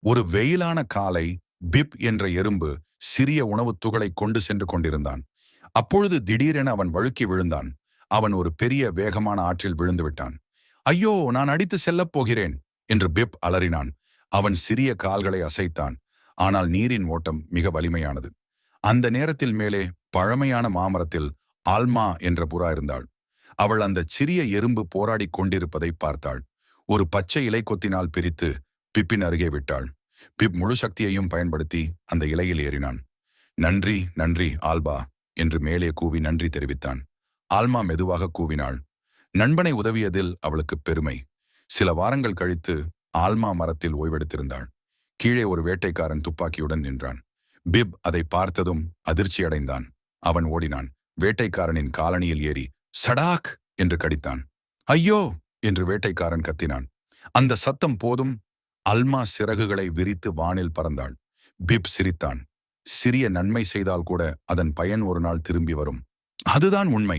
ஒரு வெயிலான காலை பிப் என்ற எறும்பு சிறிய உணவுத் துகளை கொண்டு சென்று கொண்டிருந்தான். அப்பொழுது திடீரென அவன் வழுக்கி விழுந்தான். அவன் ஒரு பெரிய வேகமான ஆற்றில் விழுந்து விட்டான். ஐயோ, நான் அடித்து செல்லப் போகிறேன் என்று பிப் அலறினான். அவன் சிறிய கால்களை அசைத்தான். ஆனால் நீரின் ஓட்டம் மிக வலிமையானது. அந்த நேரத்தில் மேலே பழமையான மாமரத்தில் ஆல்மா என்ற புறா இருந்தாள். அவள் அந்த சிறிய எறும்பு போராடிக் கொண்டிருப்பதை பார்த்தாள். ஒரு பச்சை இலை கொத்தினால் பிரித்து பிப்பின் அருகே விட்டாள். பிப் முழு சக்தியையும் பயன்படுத்தி அந்த இலையில் ஏறினான். நன்றி நன்றி ஆல்பா என்று மேலே கூவி நன்றி தெரிவித்தான். ஆல்மா மெதுவாக கூவினாள். நண்பனை உதவியதில் அவளுக்கு பெருமை. சில வாரங்கள் கழித்து ஆல்மா மரத்தில் ஓய்வெடுத்திருந்தாள். கீழே ஒரு வேட்டைக்காரன் துப்பாக்கியுடன் நின்றான். பிப் அதை பார்த்ததும் அதிர்ச்சியடைந்தான். அவன் ஓடினான். வேட்டைக்காரனின் காலணியில் ஏறி சடாக் என்று கடித்தான். ஐயோ என்று வேட்டைக்காரன் கத்தினான். அந்த சத்தம் போதும் அல்மா சிறகுகளை விரித்து வானில் பறந்தாள். பிப் சிரித்தான். சிறிய நன்மை செய்தால் கூட அதன் பயன் ஒரு நாள் திரும்பி வரும். அதுதான் உண்மை.